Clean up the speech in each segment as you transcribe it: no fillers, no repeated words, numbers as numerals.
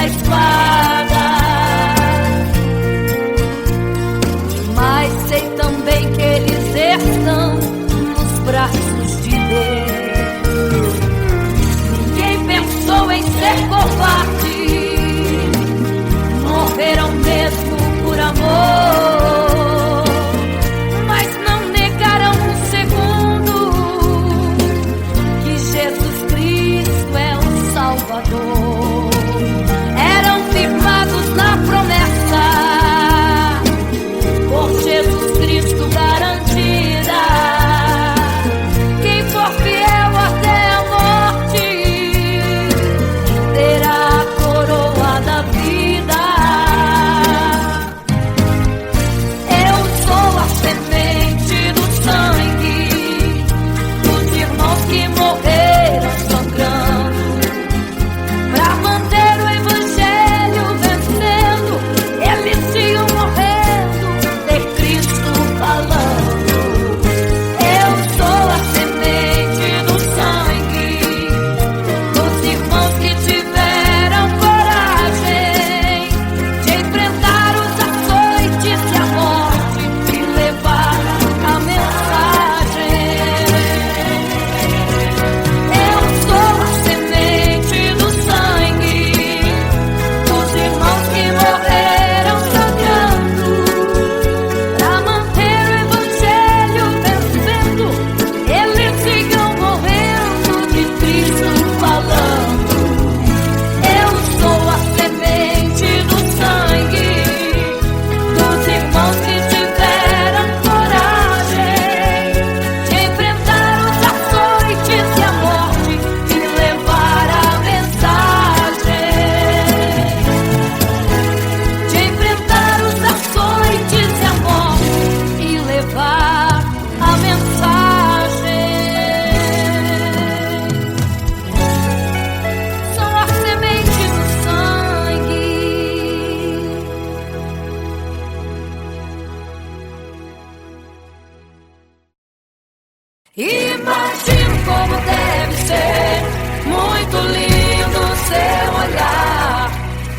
espada, mas sei também que eles estão nos braços de Deus. Ninguém pensou em ser covarde, morreram mesmo por amor, mas não negaram um segundo que Jesus Cristo é o Salvador. Eram firmados na promessa, por Jesus Cristo garantida. Quem for fiel até a morte terá a coroa da vida. Eu sou a semente do sangue dos irmãos que morreram sangrando pra manter o evangelho vencendo. Eles tinham morrendo de Cristo falando. Eu sou a semente do sangue dos irmãos que tiveram coragem de enfrentar os açoites e a morte e levar a mensagem. Eu sou a semente do sangue dos irmãos que morreram sangrando pra manter o evangelho vencendo. Eles sigam morrendo de Cristo falando. Eu sou a semente do sangue dos irmãos que tiveram coragem de enfrentar os açoites e a morte e levar a mensagem. De enfrentar os açoites e a morte e levar a mensagem. Sou a semente do sangue. Imagino como deve ser muito lindo seu olhar.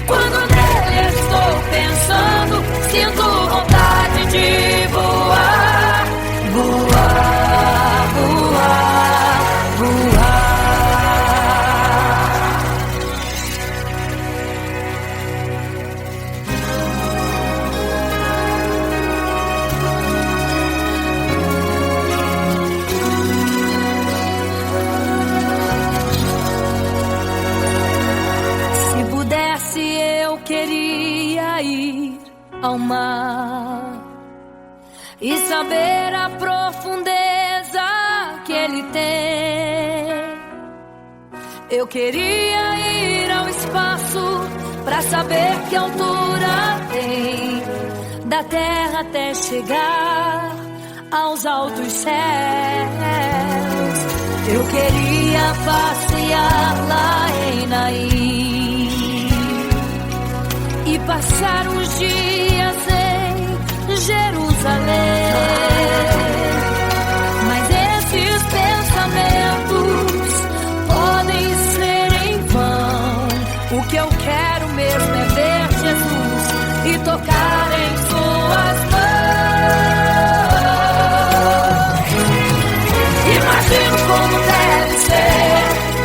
Quando nele estou pensando, sinto vontade de voar, voar, voar, voar. Se pudesse, eu queria ir ao mar e saber a profundeza que ele tem. Eu queria ir ao espaço pra saber que altura tem, da terra até chegar aos altos céus. Eu queria passear lá em Naim e passar uns dias em Jerusalém. Mas esses pensamentos podem ser em vão. O que eu quero mesmo é ver Jesus e tocar em suas mãos. Imagino como deve ser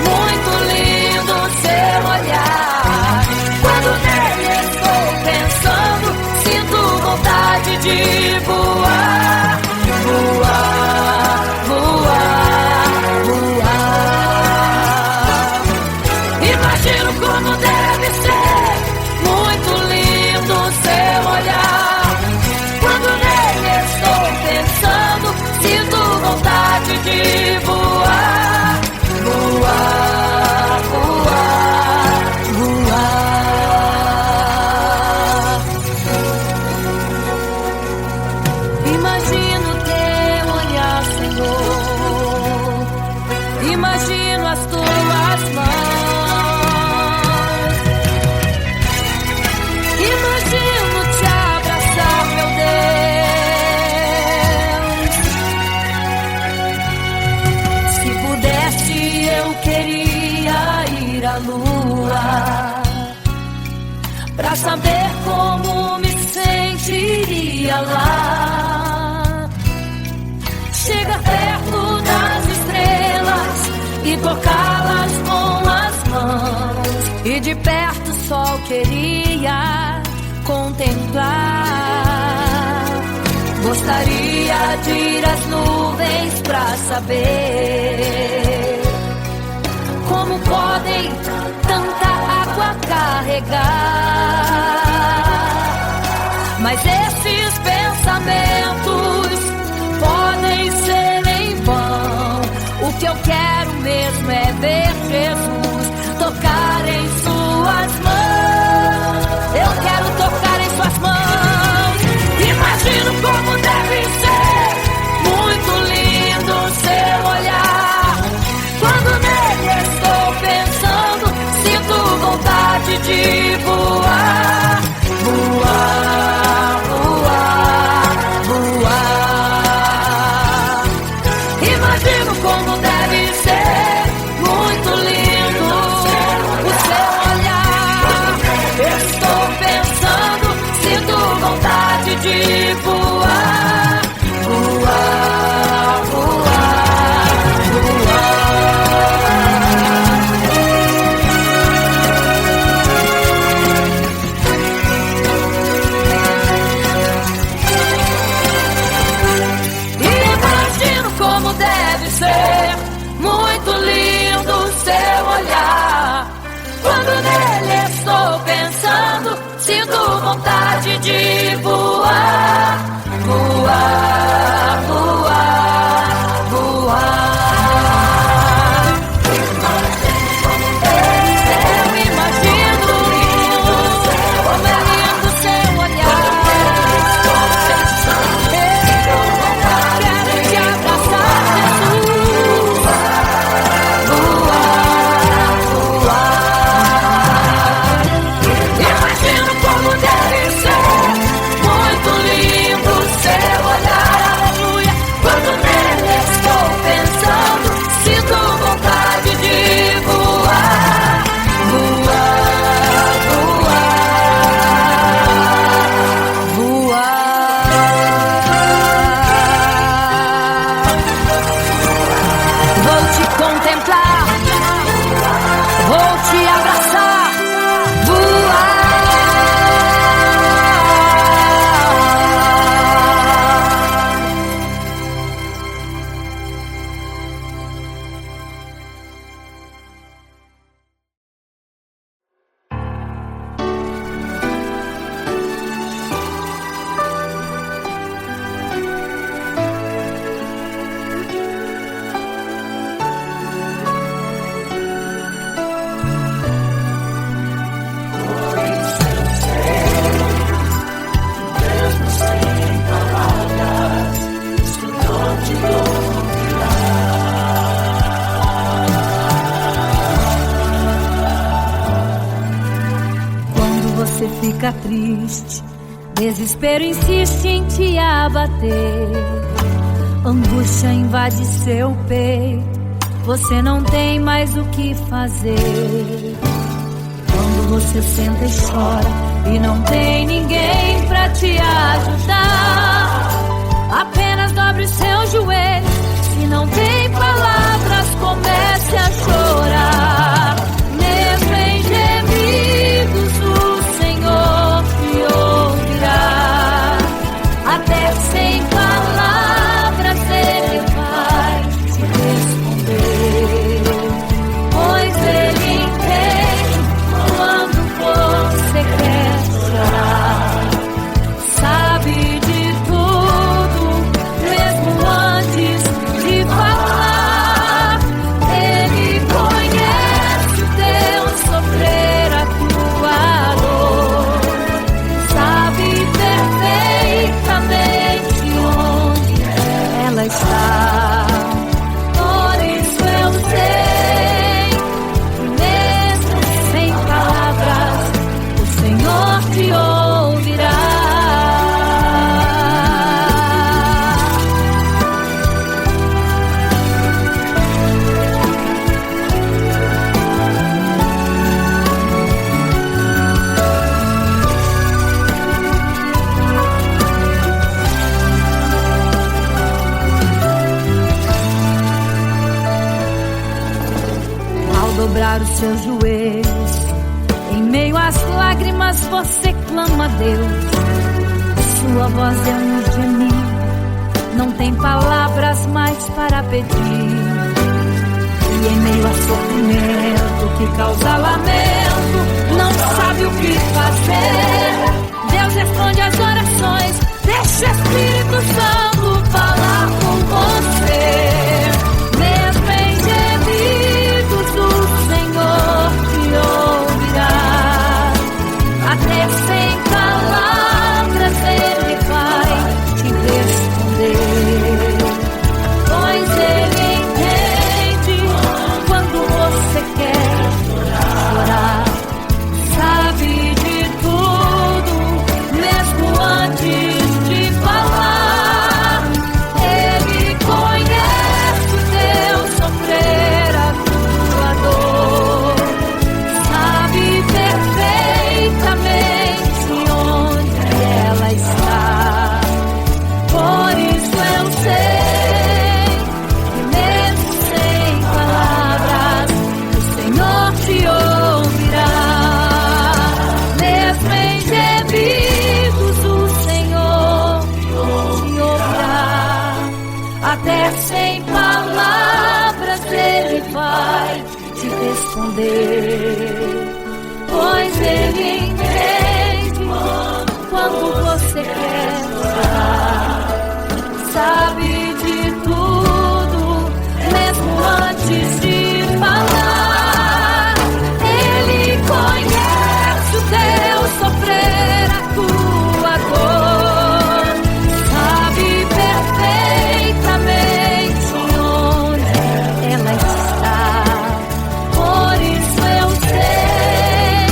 muito lindo seu olhar. Quando nele estou pensando, sinto vontade de voar, voar, voar, voar. Imagino como deve ser muito lindo seu olhar. Quando nele estou pensando, sinto vontade de voar, voar, voar, voar. pra saber como me sentiria lá. Chegar perto das estrelas e tocá-las com as mãos, e de perto só queria contemplar. Gostaria de ir às nuvens pra saber como podem tanta água carregar. Mas esses pensamentos podem ser em vão. O que eu quero mesmo é ver Jesus tocar em suas mãos. Eu quero tocar em suas mãos. Imagino como deve ser muito lindo seu olhar. Quando nele estou pensando, sinto vontade de voar, voar, voar, voar. Imagino como deve ser muito lindo o seu olhar. Estou pensando, sinto vontade de voar, voar, voar, Imagino como deve ser muito lindo o seu olhar. Quando nele estou pensando, sinto vontade de voar, voar, voar, voar. Eu imagino como é lindo o seu olhar. Quero te abraçar, Jesus. Voar, voar. Imagino como deve ser muito lindo o seu olhar. Aleluia. Quando nele estou pensando, sinto vontade de voar, voar, voar, voar. Vou te contemplar, vou te abraçar, voar. Quando você fica triste, desespero insiste em te abater. Angústia invade seu peito, você não tem mais o que fazer. Quando você senta e chora e não tem ninguém pra te ajudar, apenas dobre seu joelho. Se não tem palavras, comece a chorar. Mesmo em gemidos, o Senhor te ouvirá. Até sem palavras Ele vai te responder, pois Ele entende quando você quer chorar. Sabe de tudo, mesmo antes de falar. Ele conhece seus joelhos, em meio às lágrimas você clama a Deus. Sua voz é um gemido, não tem palavras mais para pedir. E em meio a sofrimento que causa lamento, não sabe o que fazer. Deus responde às orações, deixa o Espírito Santo falar com você. Mesmo em gemidos o Senhor te ouvirá, até sem palavras Ele vai te responder. Pois Ele entende quando você quer chorar, sabe de tudo, mesmo antes de falar. Ele conhece o teu sofrer, a tua dor, sabe perfeitamente onde ela está. Por isso eu sei que mesmo sem palavras o Senhor te ouvirá. Mesmo em gemidos o Senhor te ouvirá, até sem palavras Ele vai te responder. Pois Ele entende quando você quer chorar, sabe de tudo, mesmo antes de falar. Ele conhece o teu sofrer, a tua dor, sabe perfeitamente onde ela está. Por isso eu sei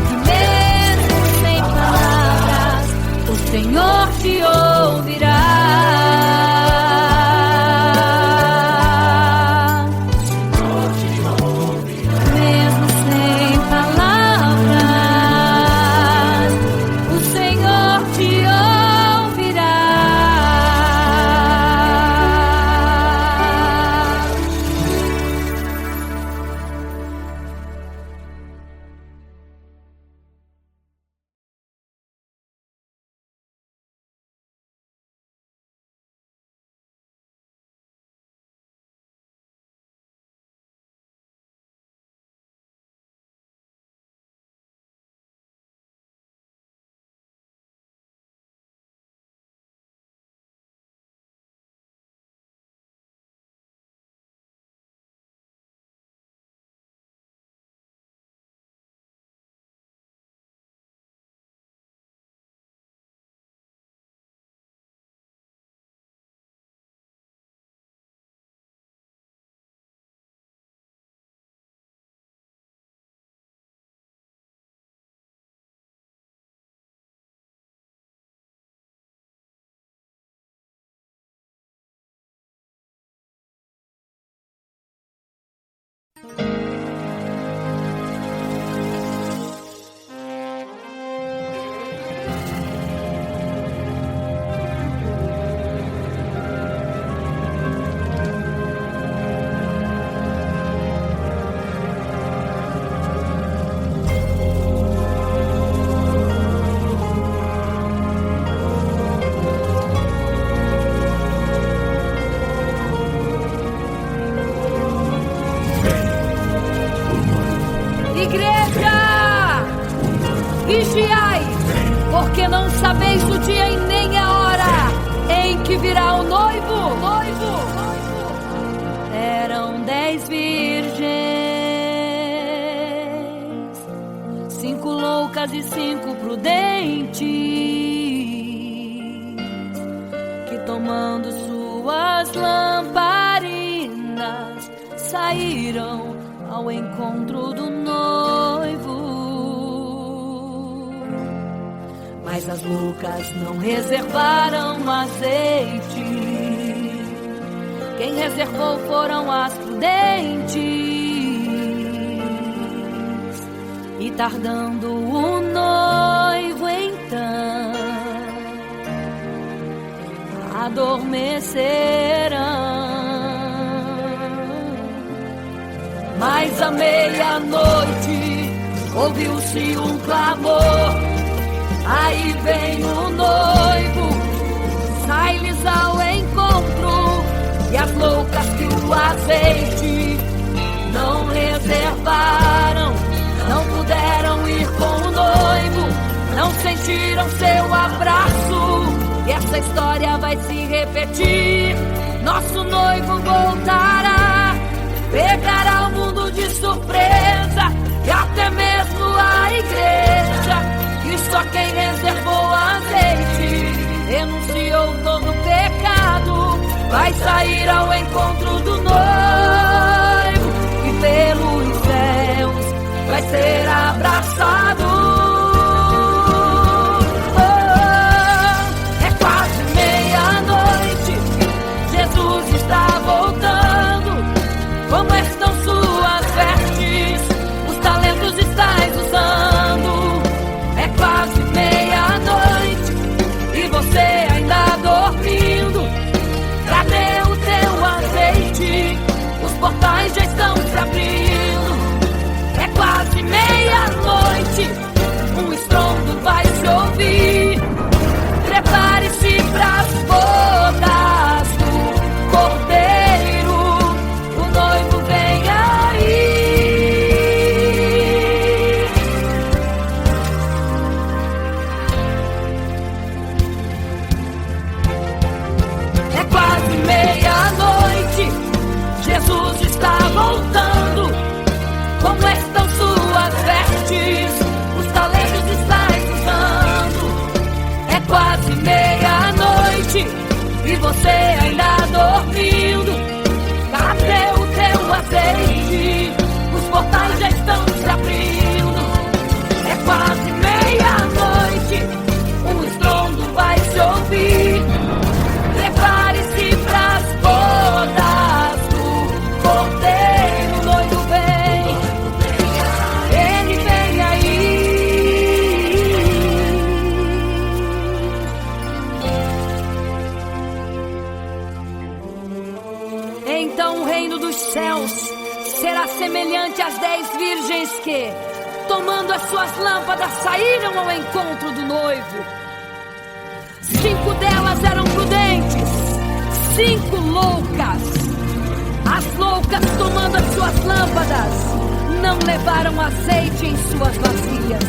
que mesmo sem palavras o Senhor te ouvirá. Mesmo sem palavras o Senhor te ouvirá. Igreja, vigiai, porque não sabeis o dia e nem a hora em que virá o noivo. Eram 10 virgens, 5 loucas e 5 prudentes, que tomando suas lamparinas saíram ao encontro do noivo. Mas as loucas não reservaram azeite, quem reservou foram as prudentes. E tardando o noivo então, adormecerão. Mas à meia-noite ouviu-se um clamor. Aí vem o noivo, sai-lhes ao encontro, e as loucas que o azeite não reservaram, não puderam ir com o noivo, não sentiram seu abraço. E essa história vai se repetir. Nosso noivo voltará, pegará o mundo de surpresa, e até mesmo a igreja. E só quem reservou azeite, renunciou todo pecado, vai sair ao encontro do noivo, e pelos céus vai ser abraçado. Oh, é quase meia-noite, Jesus está voltando. Como estão suas vestes? Os talentos estais usando. É quase meia-noite e você ainda dormindo. Cadê o teu azeite? Os portais já estão se abrindo. É quase meia-noite, um estrondo vai se ouvir. Prepare-se pras bodas do Cordeiro, o noivo vem aí. É quase meia-noite, Jesus está voltando. Como estão suas vestes? Os talentos estais usando. É quase meia-noite e você ainda dormindo. Cadê o teu azeite? Os portais já estão se abrindo. É quase meia-noite, um estrondo vai se ouvir. Prepare-se pras bodas do Cordeiro, o noivo vem, ele vem aí. Então o reino dos céus será semelhante às 10 virgens que, tomando as suas lâmpadas, saíram ao encontro do noivo. 5 delas eram prudentes, 5 loucas. As loucas, tomando as suas lâmpadas, não levaram azeite em suas vasilhas.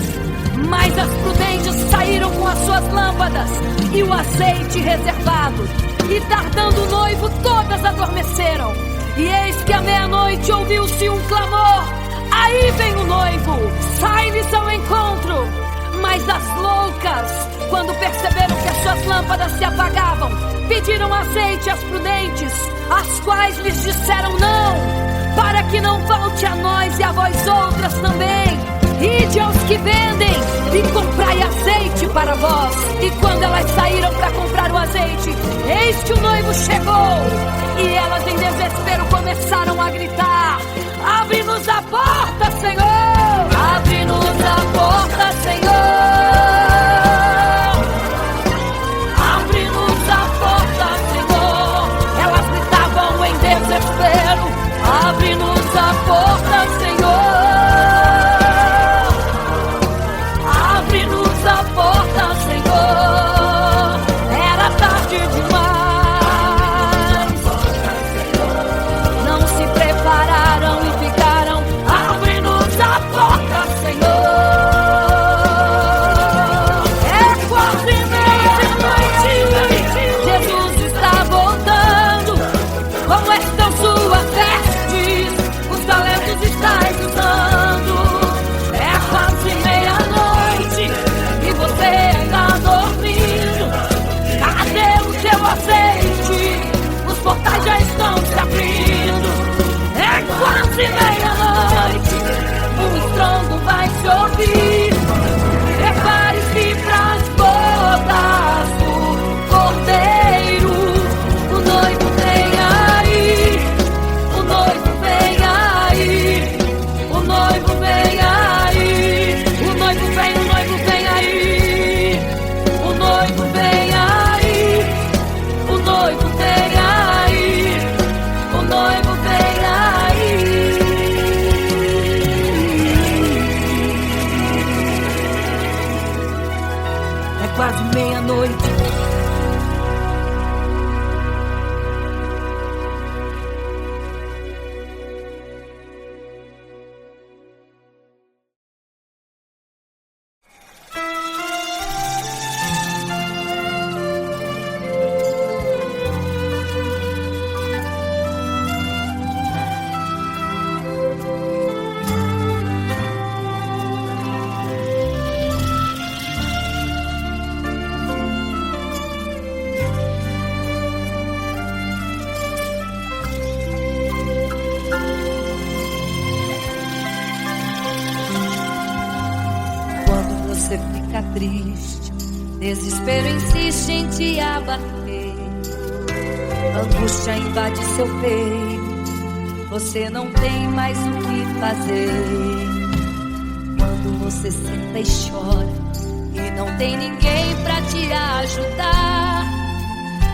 Mas as prudentes saíram com as suas lâmpadas e o azeite reservado. E tardando o noivo, todas adormeceram. E eis que à meia-noite ouviu-se um clamor. Aí vem o noivo, sai-lhes ao encontro. Mas as loucas, quando perceberam que as suas lâmpadas se apagavam, pediram azeite às prudentes, as quais lhes disseram não, para que não falte a nós e a vós outras também. Ide aos que vendem e comprai azeite para vós. E quando elas saíram para comprar o azeite, eis que o noivo chegou. E elas em desespero começaram a gritar: abre-nos a porta, Senhor! Abre-nos a porta, Senhor! Abre-nos a porta, Senhor! Elas gritavam em desespero: abre-nos a porta, Senhor! Abre-nos a porta, Senhor! Era tarde demais. Não se prepararam e ficaram: abre-nos a quase meia-noite. Você fica triste, desespero insiste em te abater, angústia invade seu peito, você não tem mais o que fazer. Quando você senta e chora e não tem ninguém pra te ajudar,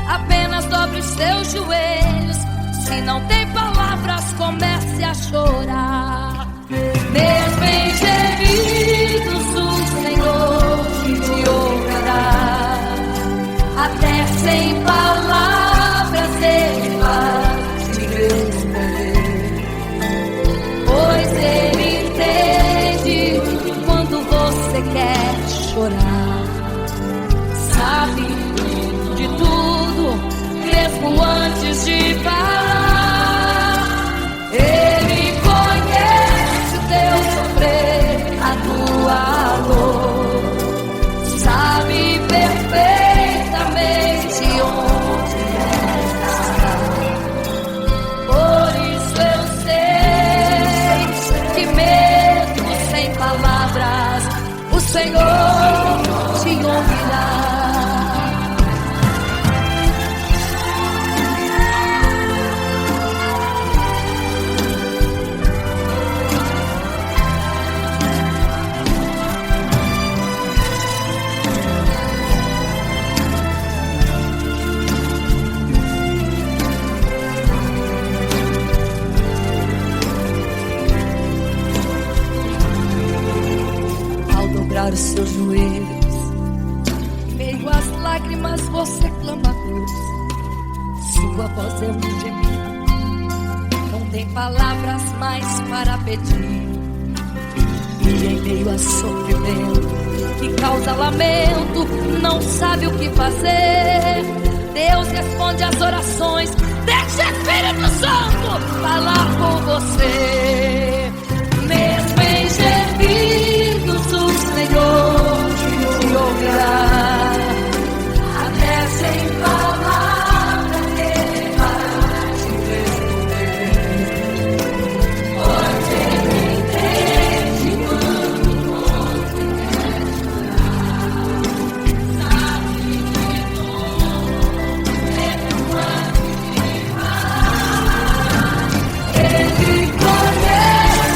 apenas dobre os seus joelhos. Se não tem palavras, comece a chorar. Mesmo em gemidos, o Senhor te ouvirá. Até sem palavras Ele vai te responder, pois Ele entende quando você quer chorar. Sabe de tudo, mesmo antes de falar. Ele conhece o teu sofrer, a tua dor, sabe perfeitamente onde está. Por isso eu sei que mesmo sem palavras o Senhor te ouvirá. Os seus joelhos, em meio às lágrimas você clama a Deus. Sua voz é um gemido, não tem palavras mais para pedir. E em meio a sofrimento que causa lamento, não sabe o que fazer. Deus responde às orações, deixa o Espírito Santo falar com você. Mesmo em gemidos o Senhor te ouvirá. Até sem palavras Ele vai te responder, pois Ele entende quando você quer chorar. Sabe de tudo, mesmo antes de falar. Ele conhece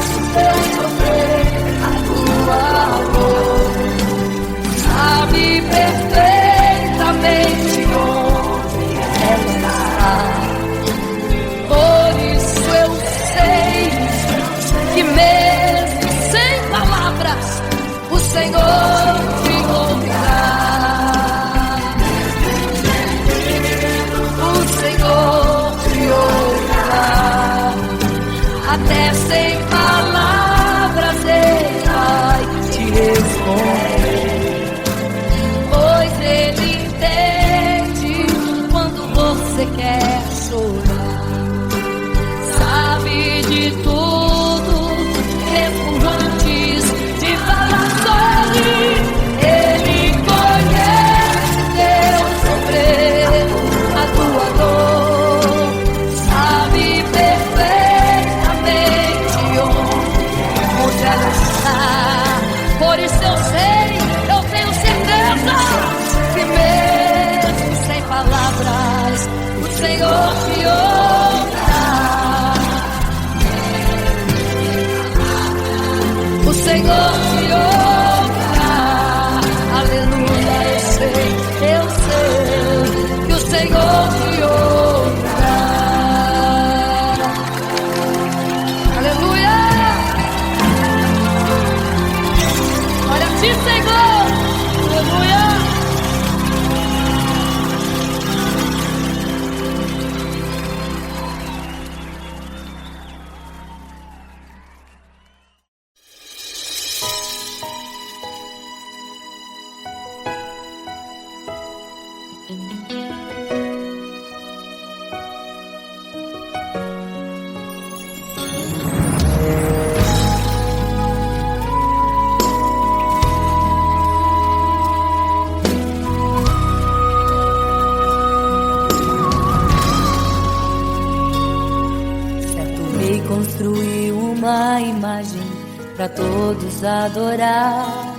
para todos adorar.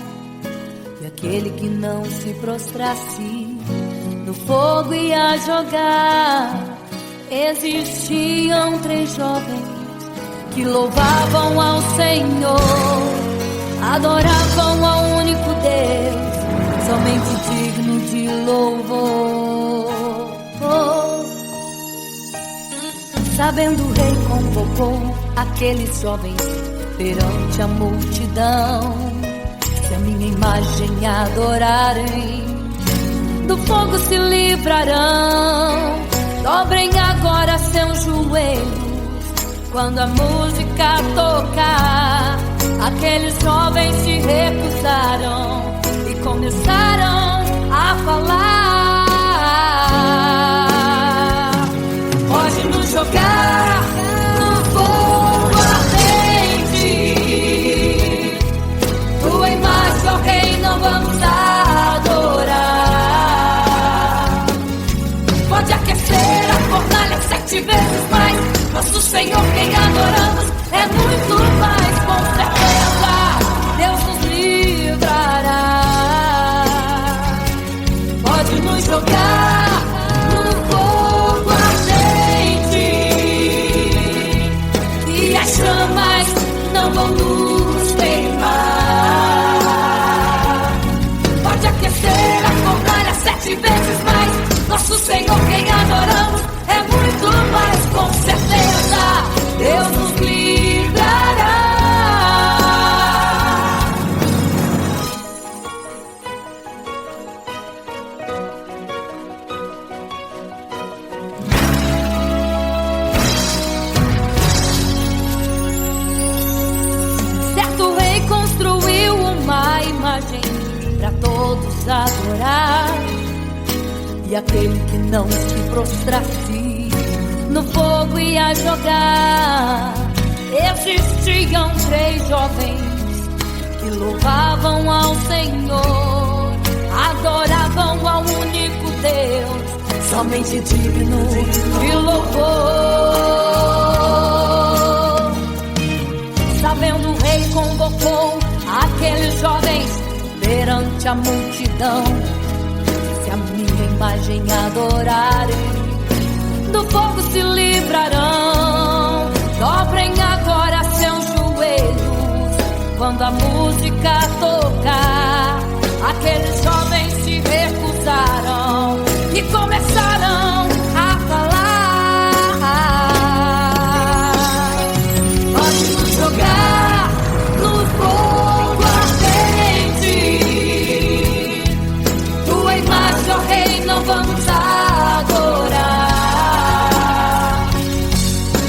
E aquele que não se prostrasse no fogo ia jogar. Existiam 3 jovens que louvavam ao Senhor, adoravam ao único Deus, somente digno de louvor. Sabendo o rei convocou aqueles jovens perante a multidão. Se a minha imagem adorarem, do fogo se livrarão. Dobrem agora seus joelhos quando a música tocar. Aqueles jovens se recusaram e começaram a falar. Pode nos jogar no fogo ardente, tua imagem, ó Rei, não vamos adorar. Pode aquecer a fornalha 7 vezes mais. Nosso Senhor, quem adoramos, é muito mais. Com certeza Deus nos livrará. Pode nos jogar no fogo ardente, e as chamas não vão nos queimar. Pode aquecer a fornalha 7 vezes mais. Nosso Senhor, quem adoramos, é muito mais. Com certeza Deus nos livrará. Certo rei construiu uma imagem para todos adorar. E aquele que não se prostrasse no fogo ia jogar. Existiam 3 jovens que louvavam ao Senhor, adoravam ao único Deus, somente digno de louvor. Sabendo o rei convocou aqueles jovens perante a multidão. Se a minha imagem adorarem, do fogo se livrarão. Dobrem agora seus joelhos quando a música tocar. Aqueles jovens se recusaram e começaram a falar. Pode nos jogar no fogo ardente, tua imagem, ó Rei, não vamos adorar.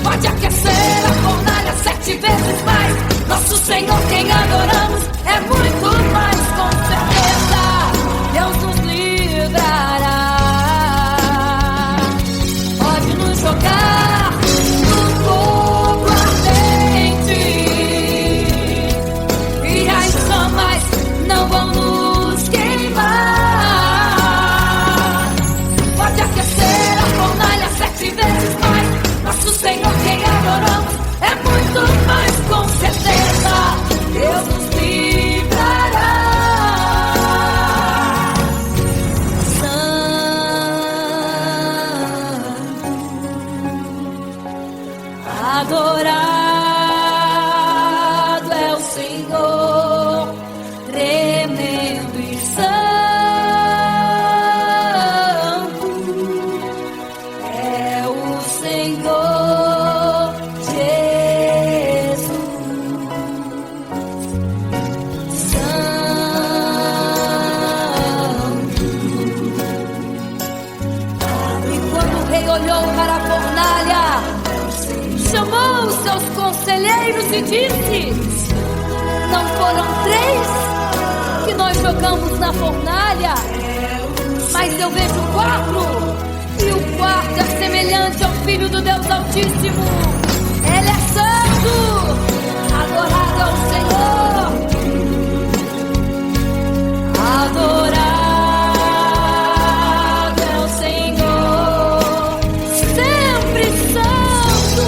Pode aquecer a fornalha 7 vezes mais. Nosso Senhor, quem adoramos, é muito mais. Com certeza Deus nos livrará. Pode nos jogar no fogo ardente, e as chamas não vão nos queimar. Pode aquecer a fornalha 7 vezes mais. Nosso Senhor, quem adoramos, é muito mais. Com certeza Deus nos livrará. Adorado é o Senhor, tremendo e santo é o Senhor Jesus. Santo. E quando o rei olhou para a fornalha, chamou os seus conselheiros e disse: não foram 3 que nós jogamos na fornalha, mas eu vejo 4, e o quarto é semelhante ao Filho do Deus Altíssimo. Ele é santo. Adorado ao Senhor. Adorado é o Senhor, sempre santo.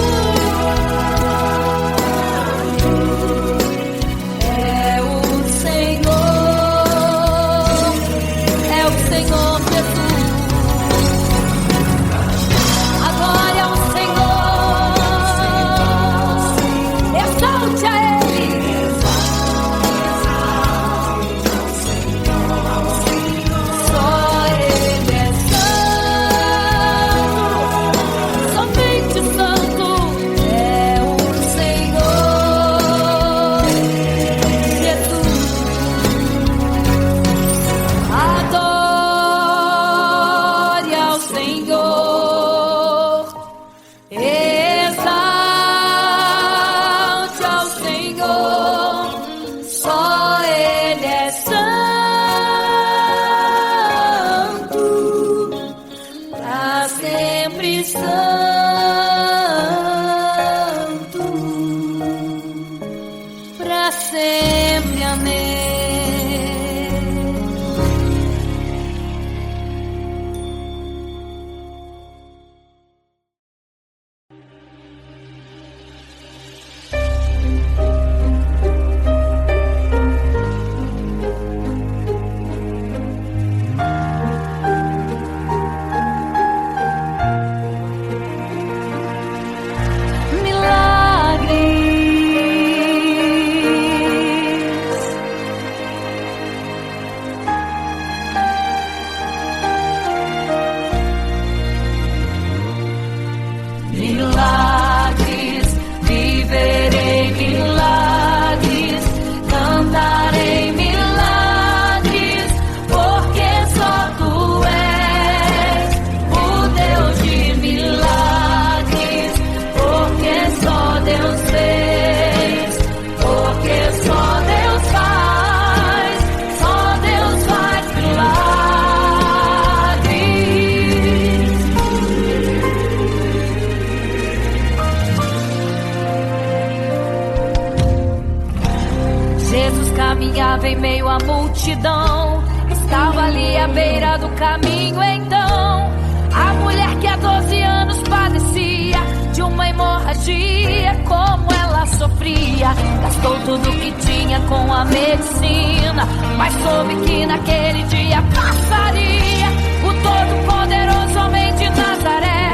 em meio à multidão. Estava ali à beira do caminho então a mulher que há 12 anos padecia de uma hemorragia. Como ela sofria, gastou tudo que tinha com a medicina, mas soube que naquele dia passaria. O todo-poderoso homem de Nazaré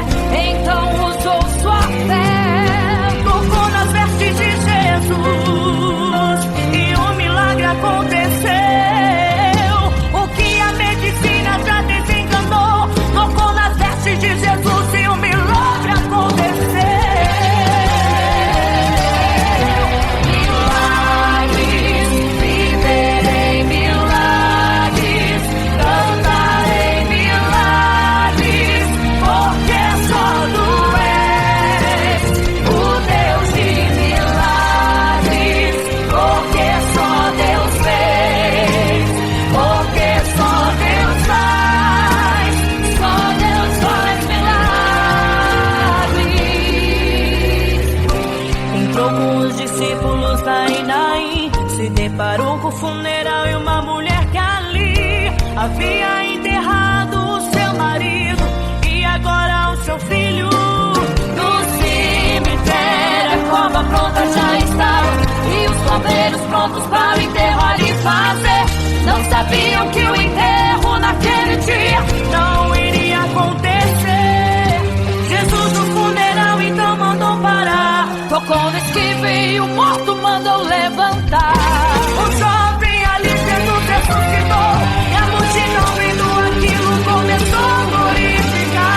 então usou sua fé, tocou nas vestes de Jesus e um milagre aconteceu. O que a medicina já desenganou, tocou nas vestes de Jesus e um milagre aconteceu. Milagres, viverei milagres, cantarei milagres, porque só tu és o Deus de milagres, porque só Deus fez, porque só Deus faz, só Deus faz milagres. Entrou com os discípulos da Naim, se deparou com o funeral e uma mulher que ali havia enterrado o seu marido e agora o seu filho. No cemitério a cova pronta já estava e os coveiros prontos para o enterro ali fazer. Não sabiam que o enterro naquele dia não iria acontecer. Jesus no funeral então mandou parar, tocou no esquive e o morto mandou levantar. O jovem ali Jesus ressuscitou e a multidão vendo aquilo começou a glorificar.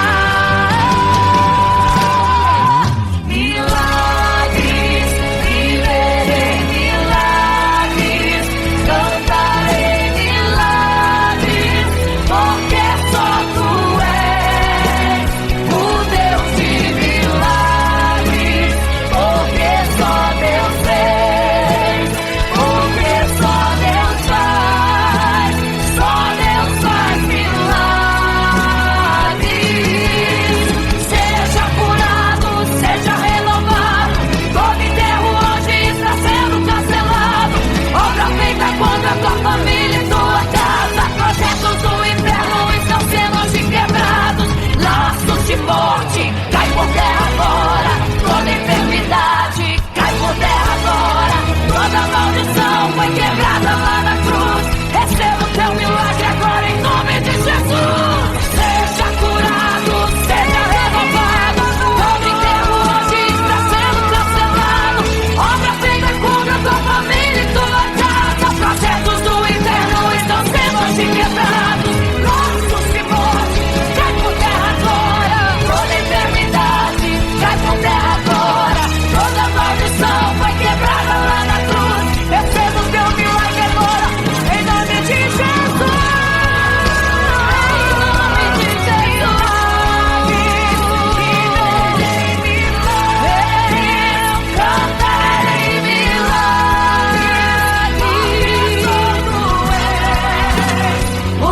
Milagres, viverei milagres, cantarei milagres, porque só tu és o Deus de milagres, porque só Deus fez, porque só Deus faz, só Deus faz milagres. Seja curado, seja renovado, todo enterro hoje está sendo cancelado. Obra feita contra a tua família e tua casa, projetos do inferno estão sendo hoje quebrados. Laços de morte, cai por terra agora, toda enfermidade, cai por terra agora, toda maldição foi quebrada lá na cruz. Receba o teu milagre agora em nome de Jesus. Seja curado, seja renovado, todo enterro hoje está sendo cancelado. Obra feita contra a tua família e tua casa, projetos do inferno estão sendo hoje quebrados. Laços de morte, cai por terra agora, toda enfermidade, cai por terra agora, toda maldição foi quebrada lá na cruz. Receba o teu milagre agora, em nome de Jesus. Em nome de Jesus. Viverei milagres, cantarei milagres, porque só tu és o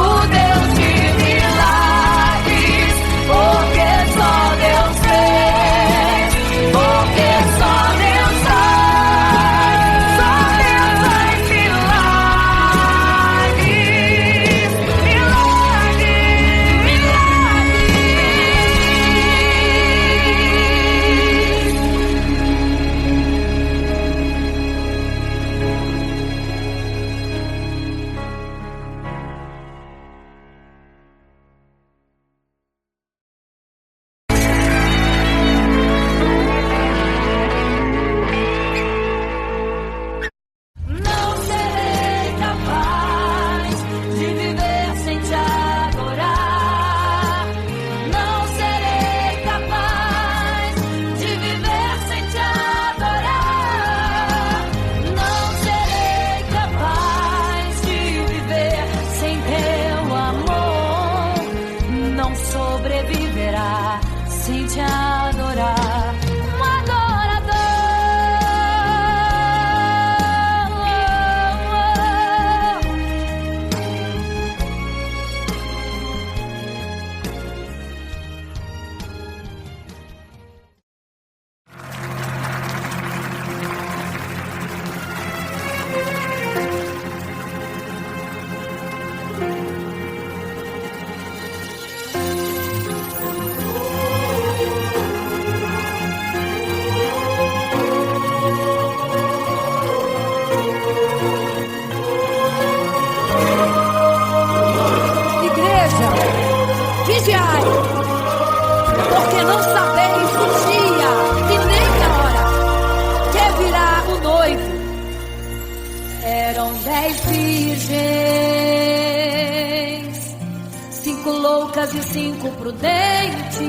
loucas e 5 prudentes,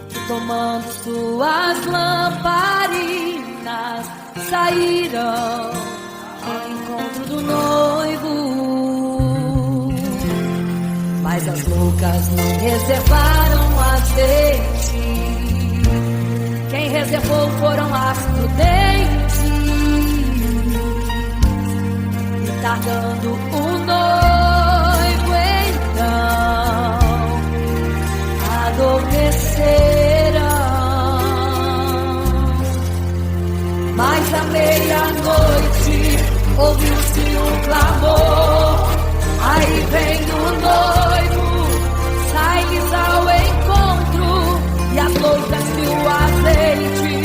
que tomando suas lamparinas saíram ao encontro do noivo. Mas as loucas não reservaram azeite, quem reservou foram as prudentes. E tardando o noivo então adormeceram. Mas à meia-noite ouviu-se um clamor, aí vem o noivo, sai-lhes ao encontro. E as loucas que o azeite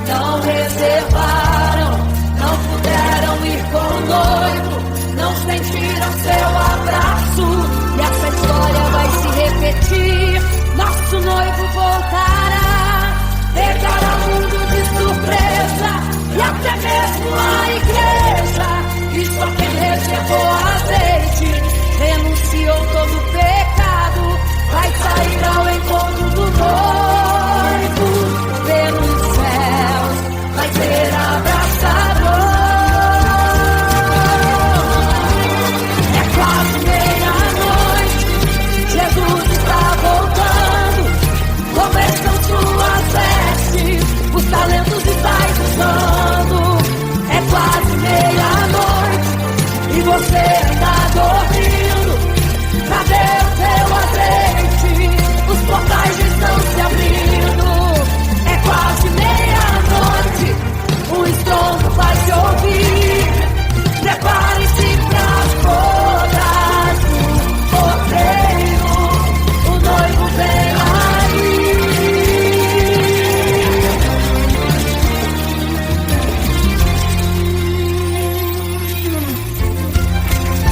não reservaram, não puderam ir com o noivo, não sentiram seu abraço. E essa história vai se repetir. Nosso noivo voltará, pegará o mundo de surpresa, e até mesmo a igreja. E só quem reservou azeite, renunciou todo pecado, vai sair ao encontro do noivo. Pelos céus vai ser abraçador. É quase meia-noite, Jesus está voltando. Como estão suas vestes, os talentos estáis usando. É quase meia-noite e você ainda dormindo. Cadê o teu azeite? Os portais estão se abrindo. É quase meia-noite, o estrondo vai se ouvir. Prepare-se pras bodas do cordeiro, o noivo vem aí.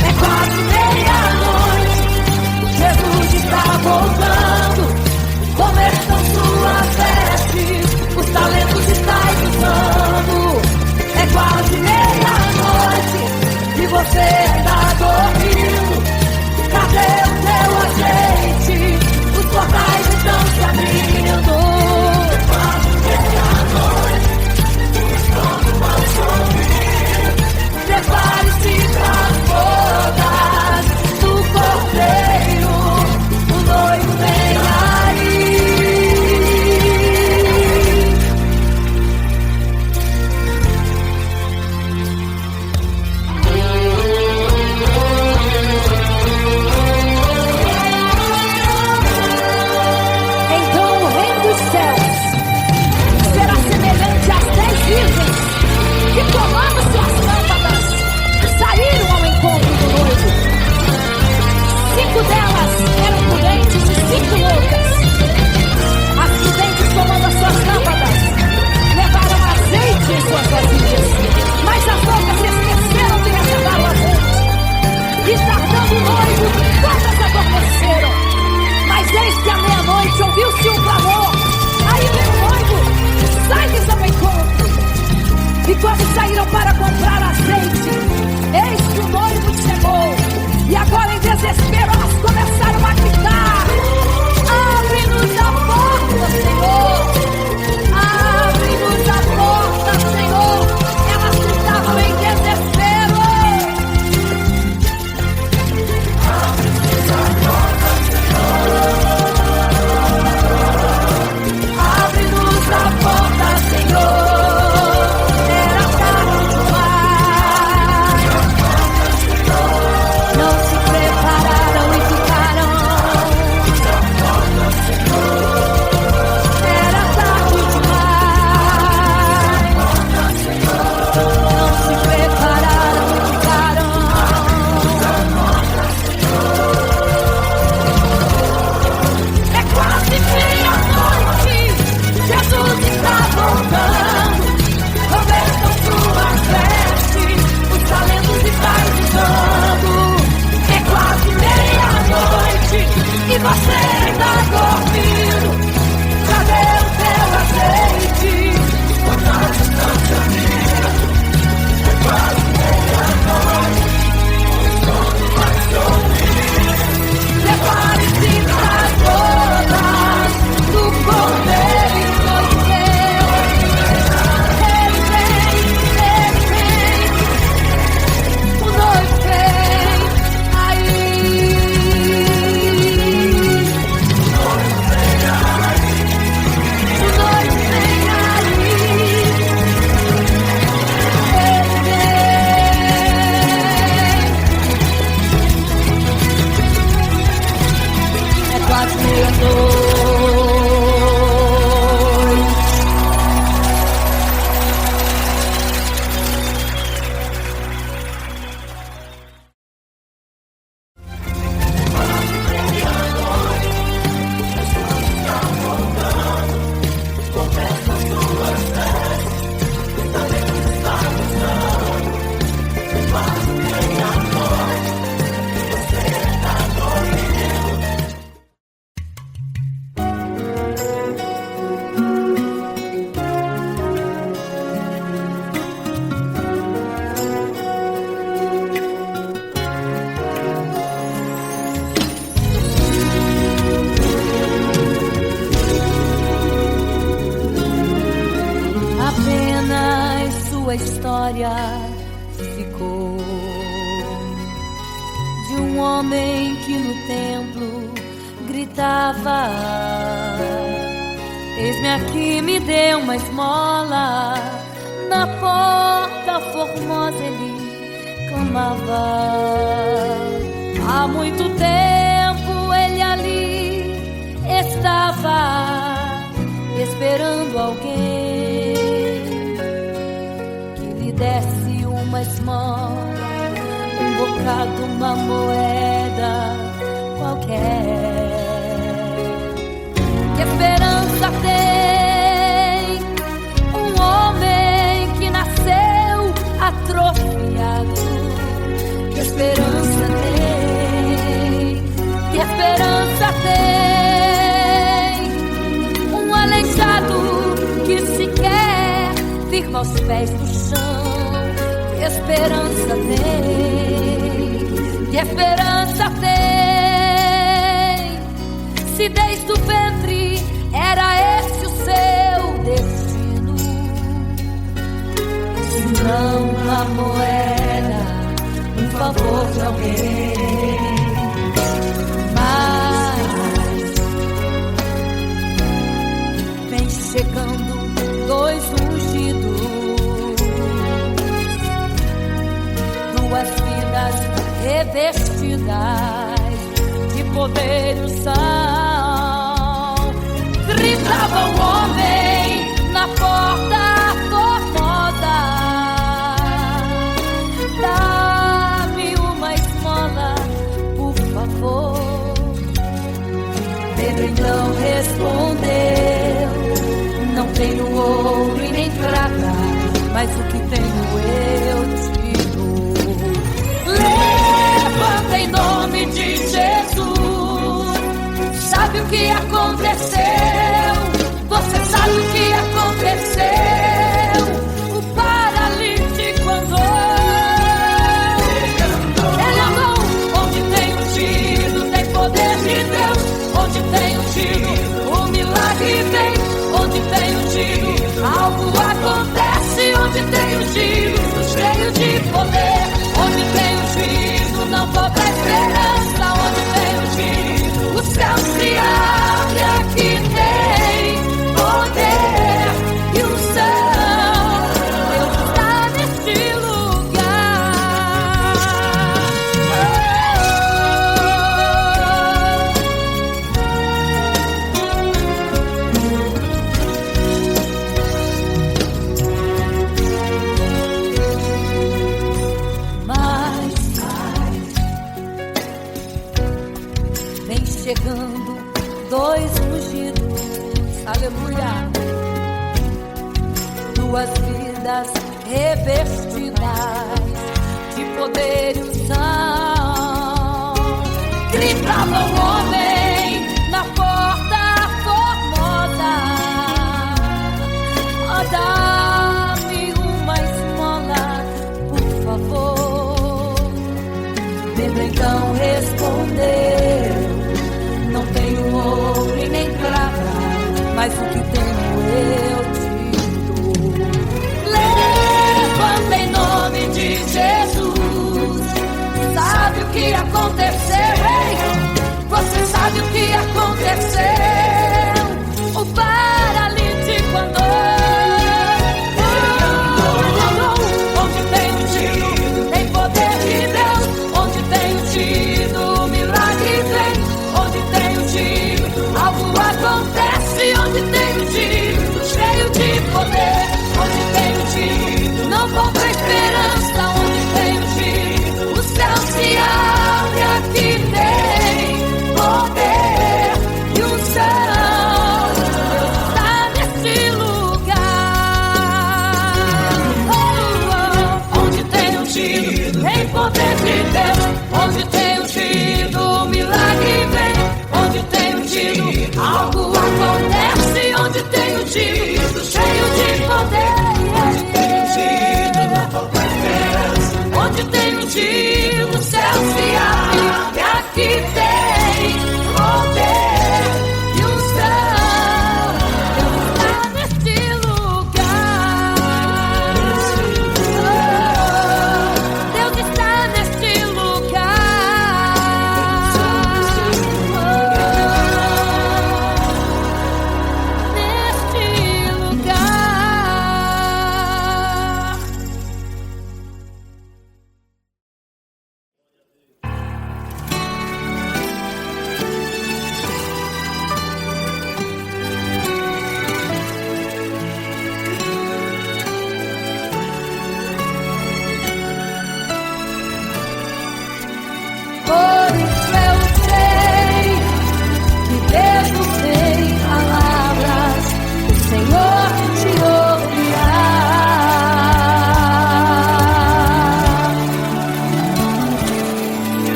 É quase meia-noite, Jesus está voltando. Como estão suas vestes, os talentos estáis usando. É quase meia-noite e você ainda dormindo. Cadê o teu azeite? Os portais estão se abrindo. É quase meia-noite, o estrondo vai se ouvir. Prepare-se pras bodas do cordeiro, o noivo vem aí. Então o memória ficou de um homem que no templo gritava: eis-me aqui, me dê uma esmola. Na porta formosa ele clamava. Há muito tempo ele ali estava esperando alguém que lhe desse uma esmola, um bocado, uma moeda qualquer. Que esperança tem um homem que nasceu atrofiado? Que esperança tem? Que esperança tem um aleijado que sequer firma os pés no chão? Que esperança tem? Que esperança tem? Se desde o ventre era esse o seu destino, se não uma moeda, um favor de alguém. Mas vem chegando dois ungidos, duas vidas revestidas de poder e unção. Gritava o homem na porta formosa: dá-me uma esmola, por favor. Pedro então respondeu: não tenho ouro e nem prata, mas o que tenho eu te dou. Levanta em nome de Jesus. Sabe o que aconteceu? Você sabe o que aconteceu? O paralítico andou. Ele andou onde tem ungido, tem poder de Deus. Onde tem ungido, o milagre vem. Onde tem ungido, algo acontece. Onde tem ungido, cheio de poder. Onde tem ungido, não falta esperança. Onde tem ungido, o céu se abre. Aqui tem poder e unção. Deus está neste lugar. Mas vem chegando dois ungidos, aleluia, duas vidas revestidas de poder e unção. Gritava o homem na porta formosa: oh, dá-me uma esmola, por favor. Pedro então respondeu: não tenho ouro e nem prata, mas o que tenho eu te dou. Levanta em nome de Jesus. Sabe o que aconteceu? Ei, você sabe o que aconteceu? O paralítico andou. Ele andou onde tem ungido, tem poder de Deus. Onde tem ungido, o milagre vem. Onde tem ungido, algo acontece. Onde tem ungido, cheio de poder. Onde tem ungido, não falta esperança. Onde tem ungido, o céu se abre. Aqui tem poder e unção.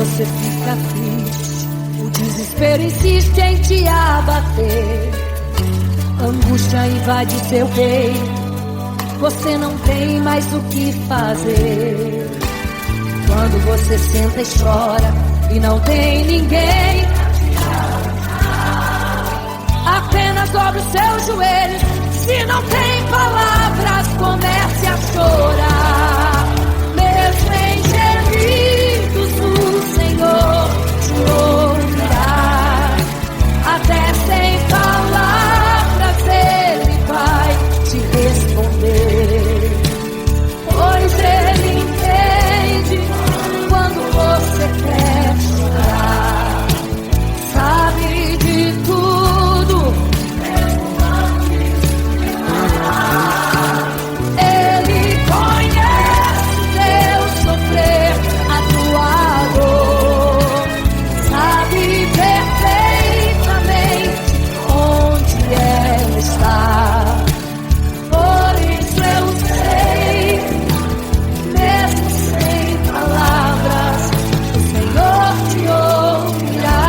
você fica triste, o desespero insiste em te abater. Angústia invade seu peito, você não tem mais o que fazer. Quando você senta e chora e não tem ninguém, apenas dobre os seus joelhos. Se não tem palavras, comece a chorar. Mesmo em gemidos, o Senhor te ouvirá. Até sem palavras Ele vai te responder, pois Ele entende quando você quer chorar. Sabe de tudo, Ele conhece teu sofrer, a tua dor. Sabe perfeitamente onde ela está. Por isso eu sei, mesmo sem palavras, o Senhor te ouvirá.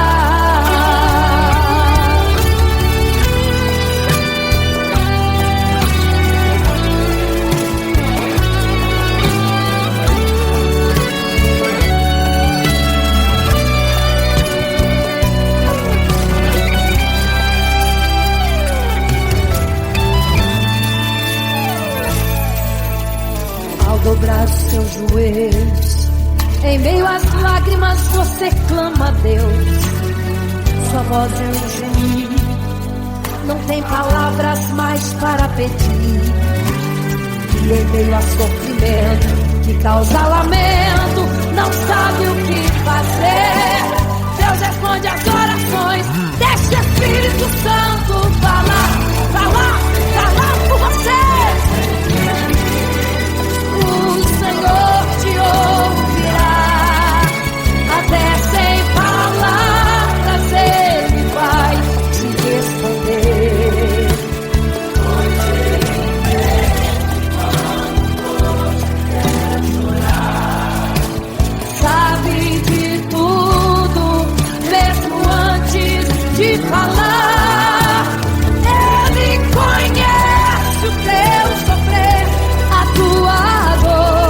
Ao dobrar os seus joelhos, em meio às lágrimas você clama a Deus. Sua voz é um gemido, não tem palavras mais para pedir. E em meio a sofrimento que causa lamento, não sabe o que fazer. Deus responde às orações, deixa o Espírito Santo falar por você. O Senhor te ouvirá, até sem palavras Ele vai te responder. Pois Ele entende quando você quer chorar. Sabe de tudo, mesmo antes de falar. Ele conhece o teu sofrer, a tua dor.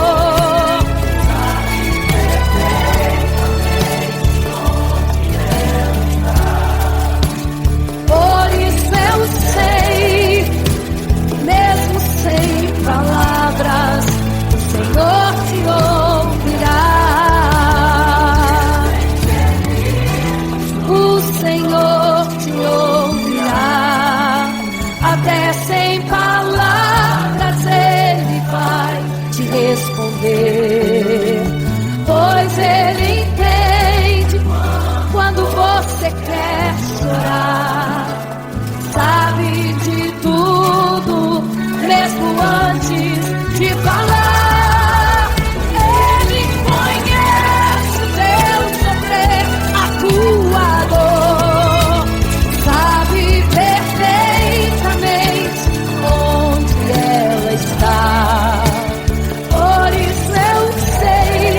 Por isso eu sei, mesmo sem palavras, o Senhor te ouvirá. O Senhor te ouvirá, até sem palavras Ele vai te responder, pois Ele entende quando você quer chorar. Sabe de tudo, mesmo antes de falar. Ele conhece o teu sofrer, a tua dor. Sabe perfeitamente onde ela está. Por isso eu sei,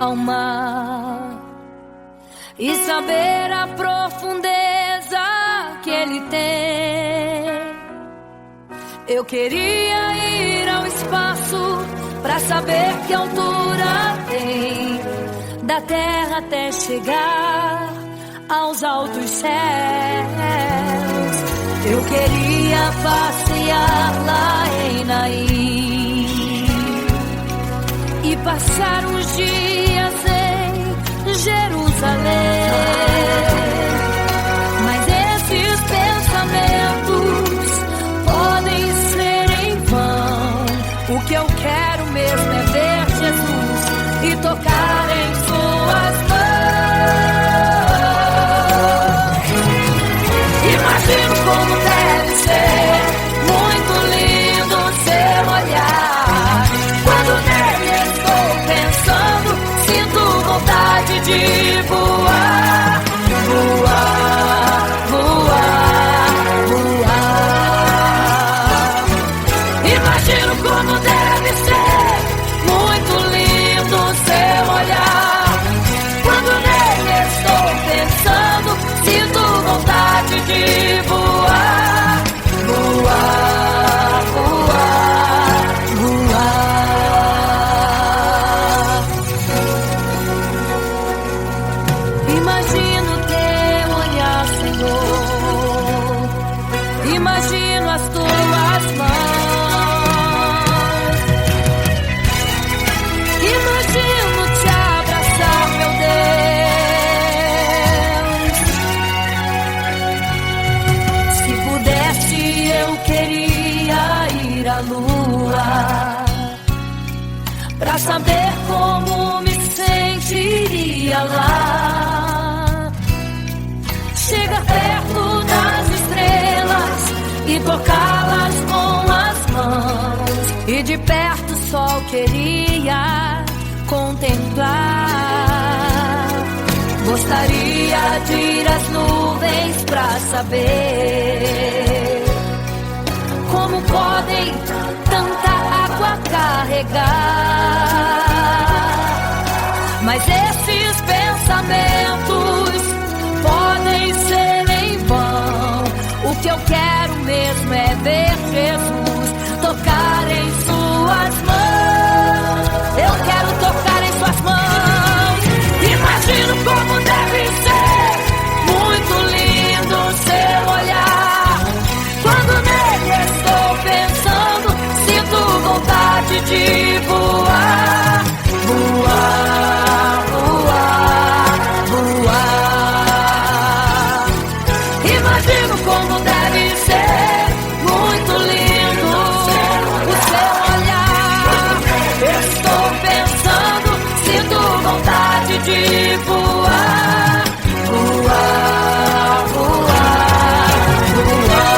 ao mar e saber a profundeza que ele tem. Eu queria ir ao espaço pra saber que altura tem, da terra até chegar aos altos céus. Eu queria passear lá em Naim e passar uns dias em Jerusalém. Mas esses pensamentos podem ser em vão. O que eu quero mesmo é ver Jesus e tocar em suas mãos. Imagino como deve ser muito lindo seu olhar. Quando nele estou pensando, sinto vontade de voar, voar, voar, voar. Imagino como deve ser muito lindo seu olhar. Quando nele estou pensando, sinto vontade de voar, voar, voar, voar. Imagino teu olhar, Senhor. Imagino as tuas mãos. Imagino te abraçar, meu Deus. Se pudesse, eu queria ir à lua pra saber como me sentiria lá. Chegar perto das estrelas e tocá-las com as mãos, e de perto só queria contemplar. Gostaria de ir às nuvens pra saber como podem tanta água carregar. Mas esses pensamentos podem ser em vão. O que eu quero mesmo é ver Jesus, tocar em suas mãos. Eu quero tocar em suas mãos. Imagino como deve ser muito lindo seu olhar. Quando nele estou pensando, sinto vontade de voar, voar, voar, voar. Imagino como deve ser muito lindo o seu olhar. Estou pensando, sinto vontade de voar, voar, voar, voar.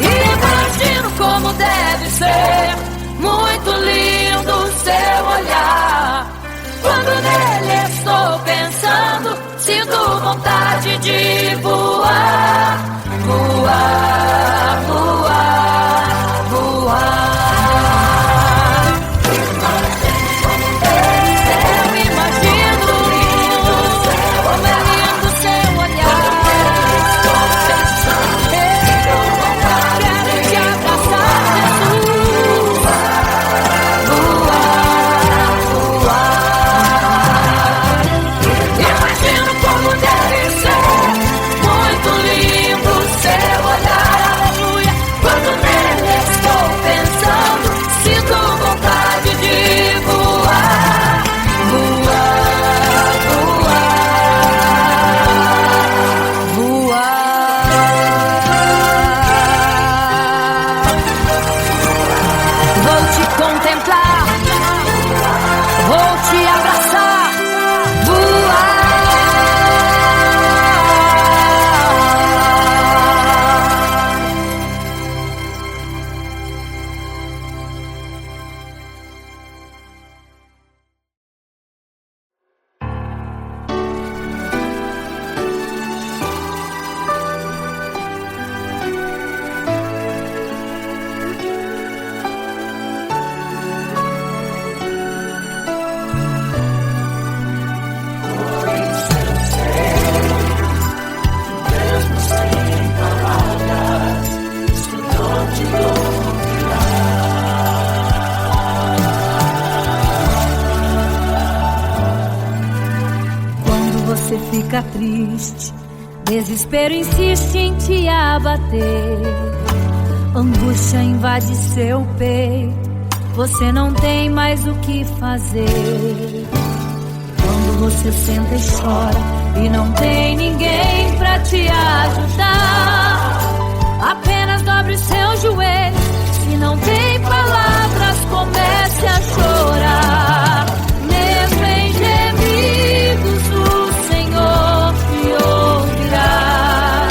Imagino como deve ser muito lindo o seu olhar. Quando nele estou pensando, sinto vontade de voar, voar, voar, voar. Eu imagino como é lindo seu olhar. Eu quero te abraçar, Jesus. Voar, voar. Imagino como deve ser muito lindo seu olhar. Aleluia. Quando nele estou pensando, fica triste, desespero insiste em te abater, angústia invade seu peito, você não tem mais o que fazer. Quando você senta e chora e não tem ninguém pra te ajudar, apenas dobre seus joelhos. Se não tem palavras, comece a chorar. Mesmo em gemidos, o Senhor te ouvirá.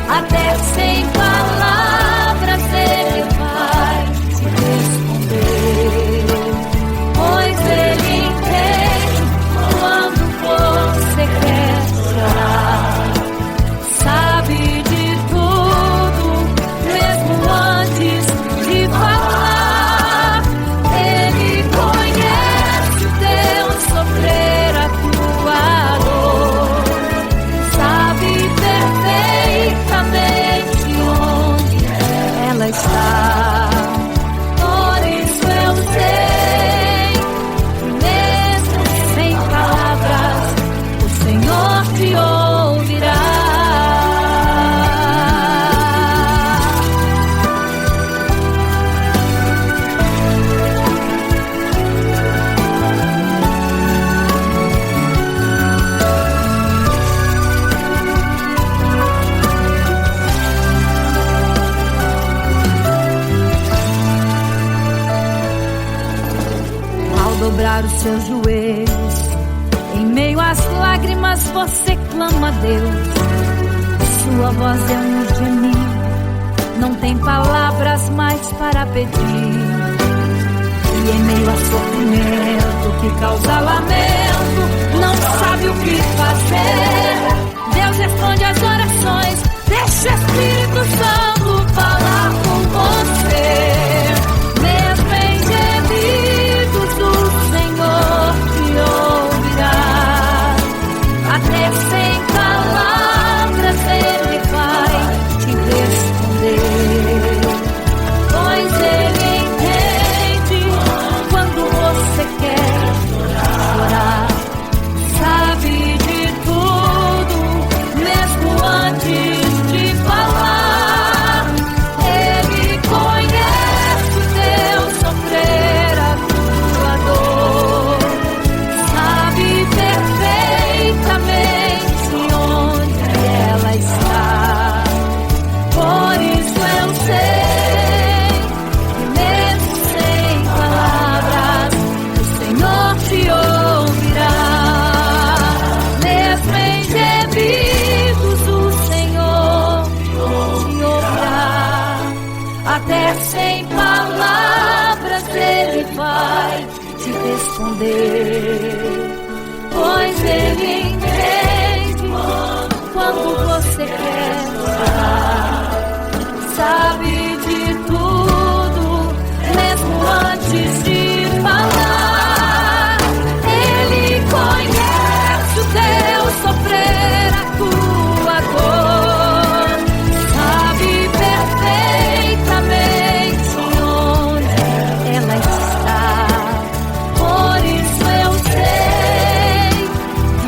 Até sem palavras Ele vai te responder, pois Ele entende quando você quer chorar. Sabe de tudo, mesmo antes de falar. Ele conhece o teu sofrer, a tua dor. Sabe perfeitamente onde ela está. Por isso eu sei que mesmo sem palavras, o Senhor te ouvirá. Ao dobrar os seus joelhos, em meio às lágrimas você clama a Deus. Sua voz é um gemido, não tem palavras mais para pedir. E em meio a sofrimento que causa lamento, não sabe o que fazer. Deus responde às orações, deixa o Espírito Santo falar com você. Mesmo em gemidos, o Senhor te ouvirá. Até sem palavras Ele vai te responder, pois Ele entende quando você quer chorar. Sabe de tudo, mesmo antes de falar. Ele conhece o teu sofrer, a tua dor. Sabe perfeitamente onde ela está. Por isso eu sei que mesmo sem palavras, o Senhor te ouvirá. Mesmo em gemidos, o Senhor te ouvirá. Até sem palavras Ele vai te responder, pois Ele entende quando você quer chorar. Sabe de tudo, mesmo antes de falar. Ele conhece o teu sofrer, a tua dor. Sabe perfeitamente onde ela está. Por isso eu sei que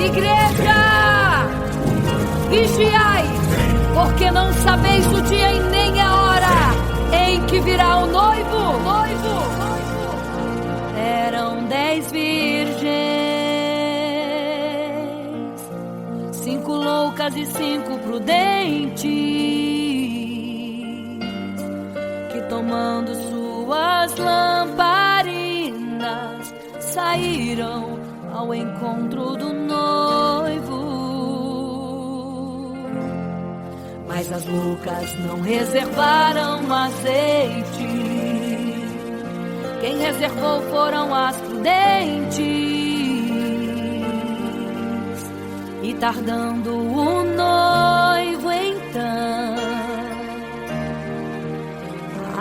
Igreja, vigiai, porque não sabeis o dia e nem a hora em que virá o noivo. Eram 10 virgens, 5 loucas e 5 prudentes, que tomando suas lamparinas saíram ao encontro do noivo. Mas as loucas não reservaram azeite. Quem reservou foram as prudentes. E tardando o noivo então,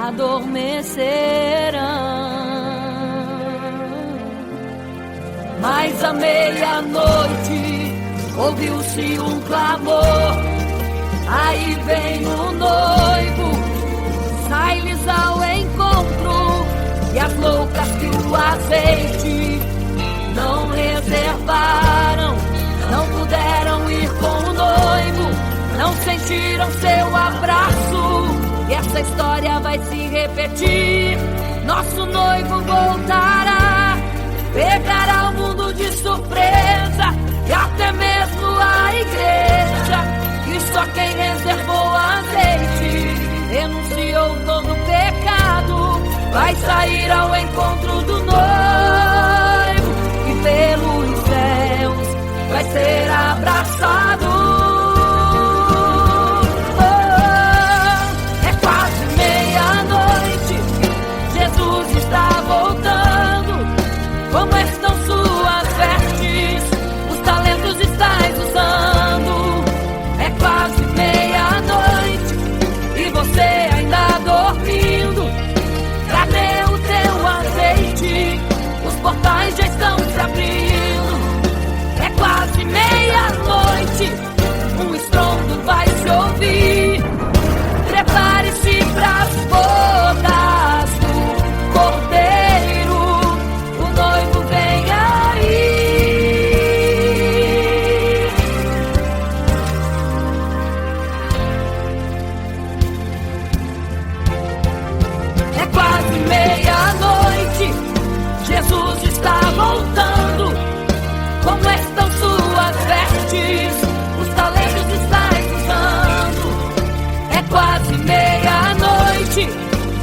adormecerão. Mas à meia-noite ouviu-se um clamor: aí vem o noivo, sai-lhes ao encontro. E as loucas que o azeite não reservaram, não puderam ir com o noivo, não sentiram seu abraço. E essa história vai se repetir. Nosso noivo voltará, pegará o mundo de surpresa, e até mesmo a igreja. E só quem reservou azeite, renunciou todo pecado, vai sair ao encontro do noivo, e pelos céus vai ser abraçado. É quase meia-noite, Jesus está voltando. Como estão suas vestes? Os talentos estáis usando. É quase meia-noite e você ainda dormindo. Cadê o teu azeite? Os portais já estão se abrindo. É quase meia-noite, um estrondo vai se ouvir. Prepare-se pras bodas do Cordeiro, o noivo vem aí. É quase meia-noite, Jesus está voltando. Como estão suas vestes? Os talentos estáis usando. É quase meia-noite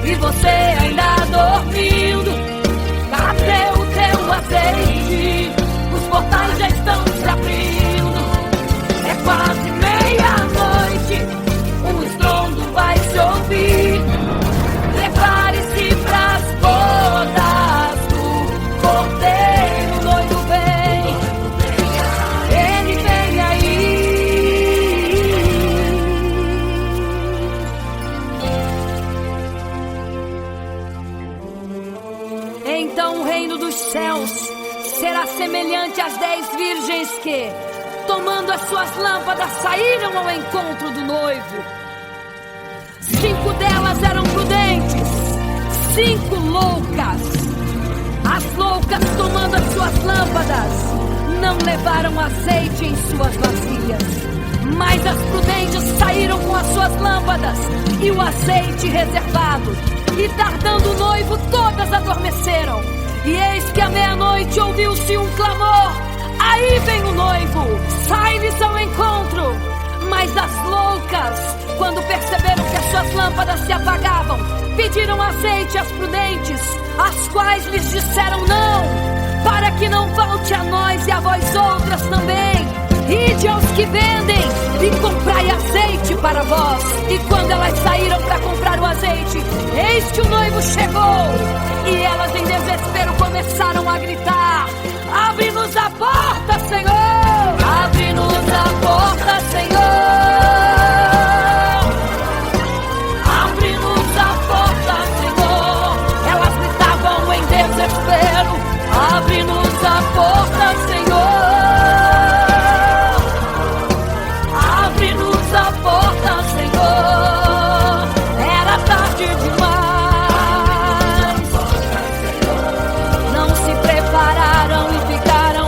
e você ainda dormindo. Cadê o teu azeite? Os portais já estão se abrindo. É quase meia-noite, um estrondo vai se ouvir. Prepare-se pras bodas do Cordeiro, o noivo vem, ele vem aí. Então o reino dos céus será semelhante às 10 virgens que, tomando as suas lâmpadas, saíram ao encontro do noivo. 5 delas eram prudentes, 5 loucas. As loucas, tomando as suas lâmpadas, não levaram azeite em suas vasilhas. Mas as prudentes saíram com as suas lâmpadas e o azeite reservado. E tardando o noivo, todas adormeceram. E eis que à meia-noite ouviu-se um clamor: aí vem o noivo, sai-lhes ao encontro. Mas as loucas, quando perceberam que as suas lâmpadas se apagavam, pediram azeite às prudentes, as quais lhes disseram não, para que não falte a nós e a vós outras também. Ide aos que vendem e comprai azeite para vós. E quando elas saíram para comprar o azeite, eis que o noivo chegou. E elas em desespero começaram a gritar: abre-nos a porta, Senhor! Abre-nos a porta, Senhor! Abre-nos a porta, Senhor! Elas gritavam em desespero: abre-nos a porta, Senhor! Abre-nos a porta, Senhor! Era tarde demais. Não se prepararam e ficaram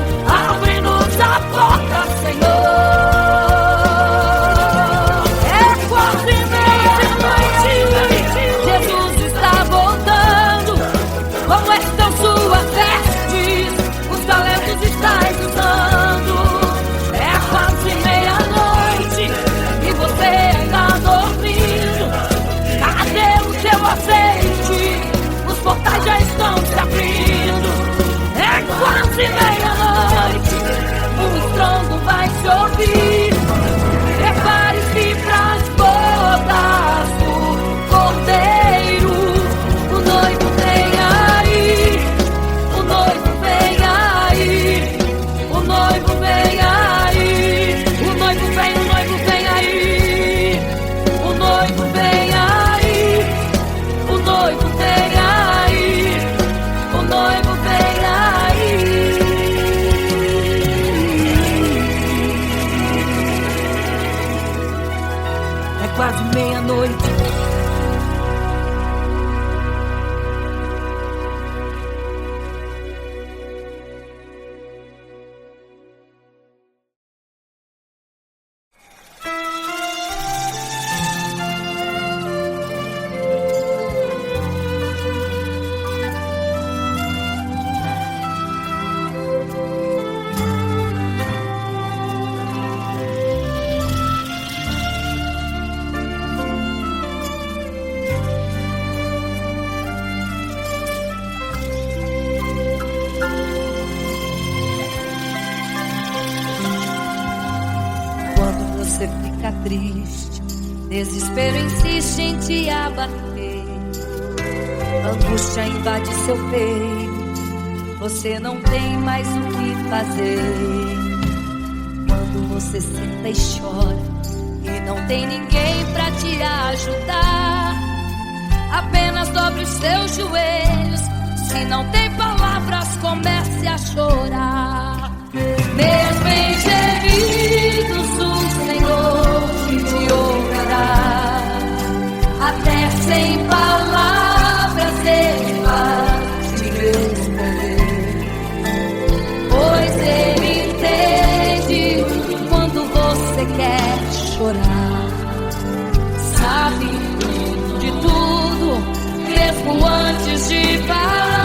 você fica triste, desespero insiste em te abater, angústia invade seu peito, você não tem mais o que fazer. Quando você senta e chora e não tem ninguém pra te ajudar, apenas dobre os seus joelhos. Se não tem palavras, comece a chorar. Mesmo em gemidos, o Senhor te ouvirá. Até sem palavras Ele vai te responder, pois Ele entende quando você quer chorar. Sabe de tudo, mesmo antes de falar.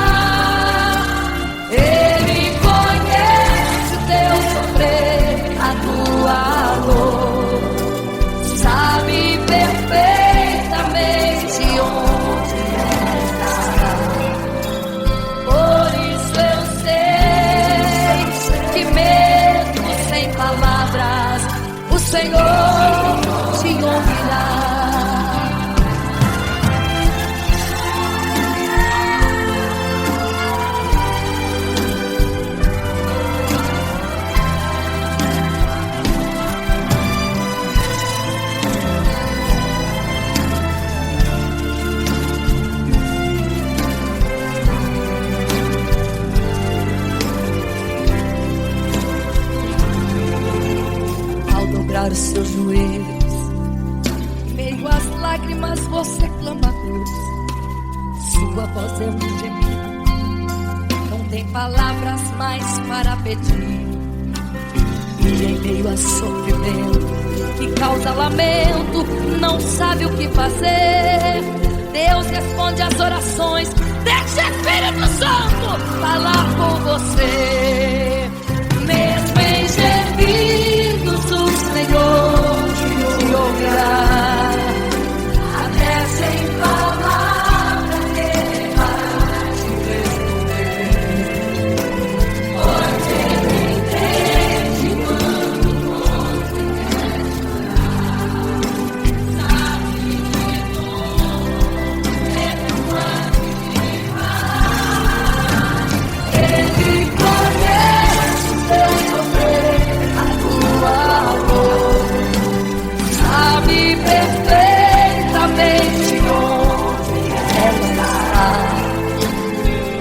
Ele conhece teu sofrer, a tua dor, sabe perfeitamente onde está. Por isso eu sei que mesmo sem palavras o Senhor te ouvirá. Os seus joelhos, em meio às lágrimas você clama a Deus. Sua voz é um gemido, não tem palavras mais para pedir. E em meio a sofrimento que causa lamento, não sabe o que fazer. Deus responde às orações, deixa o Espírito Santo falar com você. Mesmo em gemidos o Senhor te ouvirá. Até sem palavras Ele vai te responder, pois Ele entende quando você quer chorar. Sabe de tudo, mesmo antes de falar. Ele conhece teu sofrer, a tua dor, sabe perfeitamente onde ela está.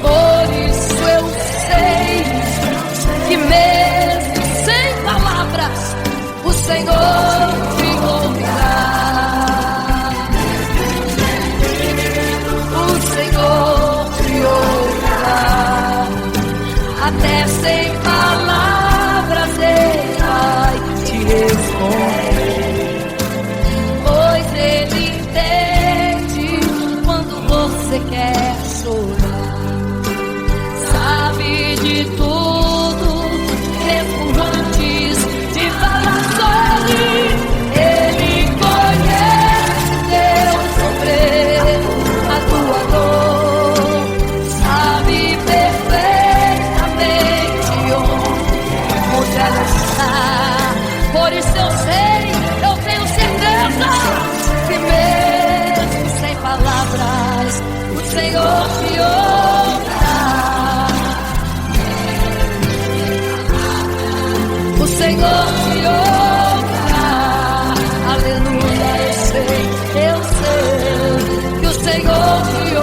Por isso eu sei que mesmo sem palavras o Senhor te ouvirá. O Senhor te ouvirá. Até sem palavras Ele vai te responder, pois Ele entende quando você quer chorar. Sabe de tudo, mesmo antes de falar sobre. Ele conhece teu sofrer, a tua dor, sabe perfeitamente onde ela está. Por isso eu sei, eu tenho certeza que mesmo sem palavras o Senhor te ouvirá. O Senhor te ouvirá. Aleluia, eu sei que o Senhor te ouvirá.